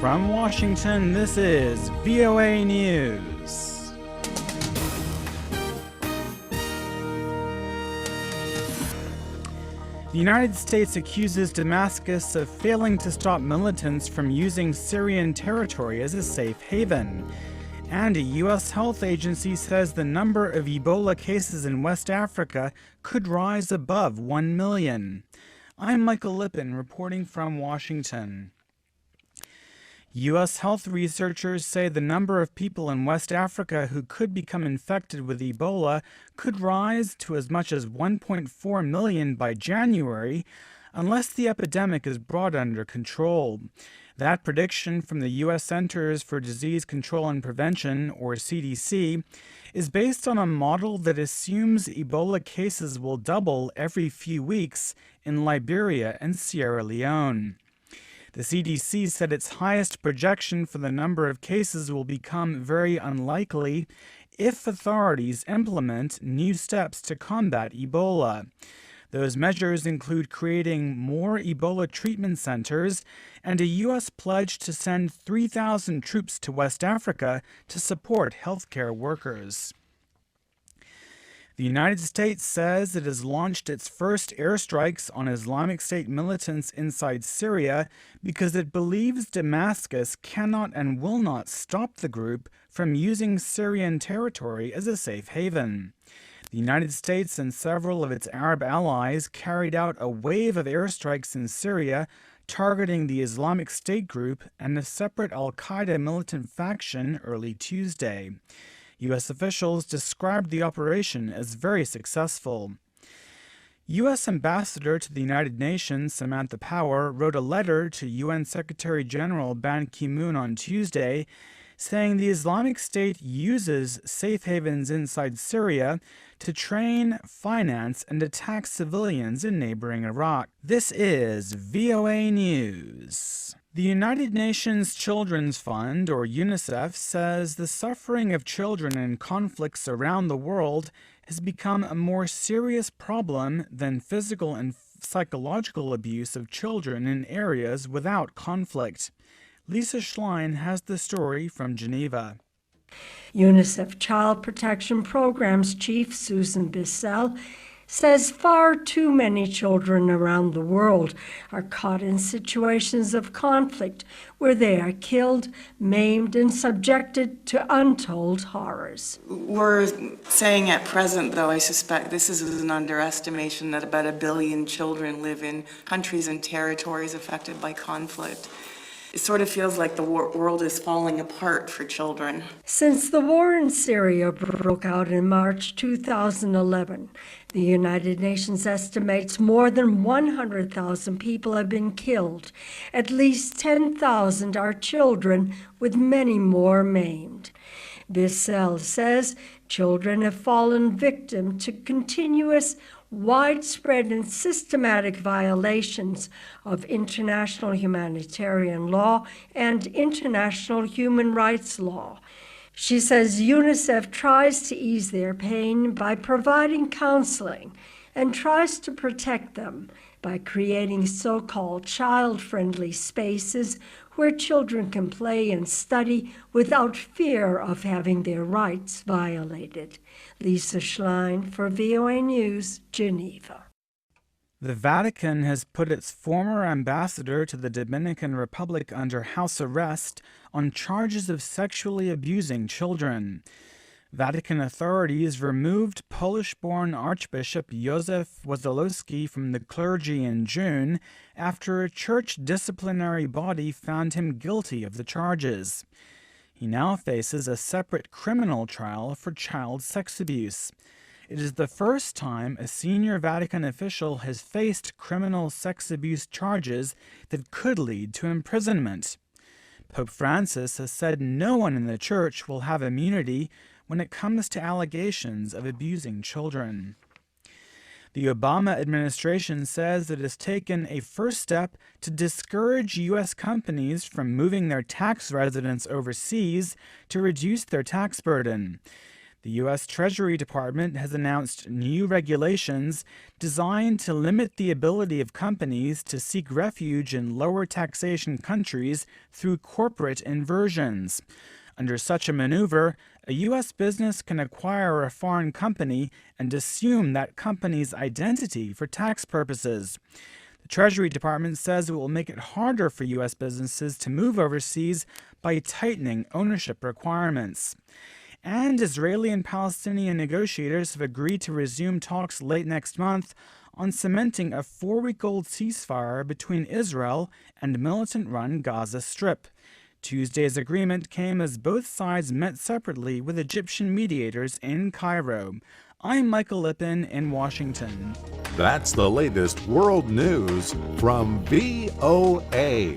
From Washington, this is VOA News. The United States accuses Damascus of failing to stop militants from using Syrian territory as a safe haven. And a U.S. health agency says the number of Ebola cases in West Africa could rise above 1 million. I'm Michael Lipin reporting from Washington. U.S. health researchers say the number of people in West Africa who could become infected with Ebola could rise to as much as 1.4 million by January, unless the epidemic is brought under control. That prediction from the U.S. Centers for Disease Control and Prevention, or CDC, is based on a model that assumes Ebola cases will double every few weeks in Liberia and Sierra Leone. The CDC said its highest projection for the number of cases will become very unlikely if authorities implement new steps to combat Ebola. Those measures include creating more Ebola treatment centers and a U.S. pledge to send 3,000 troops to West Africa to support healthcare workers. The United States says it has launched its first airstrikes on Islamic State militants inside Syria because it believes Damascus cannot and will not stop the group from using Syrian territory as a safe haven. The United States and several of its Arab allies carried out a wave of airstrikes in Syria targeting the Islamic State group and a separate al-Qaeda militant faction early Tuesday. U.S. officials described the operation as very successful. U.S. Ambassador to the United Nations Samantha Power wrote a letter to UN Secretary General Ban Ki-moon on Tuesday saying the Islamic State uses safe havens inside Syria to train, finance, and attack civilians in neighboring Iraq. This is VOA News. The United Nations Children's Fund, or UNICEF, says the suffering of children in conflicts around the world has become a more serious problem than physical and psychological abuse of children in areas without conflict. Lisa Schlein has the story from Geneva. UNICEF Child Protection Programs Chief Susan Bissell says far too many children around the world are caught in situations of conflict where they are killed, maimed, and subjected to untold horrors. We're saying at present, though, I suspect this is an underestimation, that about 1 billion children live in countries and territories affected by conflict. It sort of feels like the world is falling apart for children. Since the war in Syria broke out in March 2011, the United Nations estimates more than 100,000 people have been killed. At least 10,000 are children, with many more maimed. Bissell says children have fallen victim to continuous, widespread and systematic violations of international humanitarian law and international human rights law. She says UNICEF tries to ease their pain by providing counseling and tries to protect them by creating so-called child-friendly spaces where children can play and study without fear of having their rights violated. Lisa Schlein for VOA News, Geneva. The Vatican has put its former ambassador to the Dominican Republic under house arrest on charges of sexually abusing children. Vatican authorities removed Polish-born Archbishop Józef Wojciechowski from the clergy in June after a church disciplinary body found him guilty of the charges. He now faces a separate criminal trial for child sex abuse. It is the first time a senior Vatican official has faced criminal sex abuse charges that could lead to imprisonment. Pope Francis has said no one in the church will have immunity when it comes to allegations of abusing children. The Obama administration says it has taken a first step to discourage U.S. companies from moving their tax residents overseas to reduce their tax burden. The U.S. Treasury Department has announced new regulations designed to limit the ability of companies to seek refuge in lower taxation countries through corporate inversions. Under such a maneuver, a U.S. business can acquire a foreign company and assume that company's identity for tax purposes. The Treasury Department says it will make it harder for U.S. businesses to move overseas by tightening ownership requirements. And Israeli and Palestinian negotiators have agreed to resume talks late next month on cementing a 4-week-old ceasefire between Israel and militant-run Gaza Strip. Tuesday's agreement came as both sides met separately with Egyptian mediators in Cairo. I'm Michael Lipin in Washington. That's the latest world news from VOA.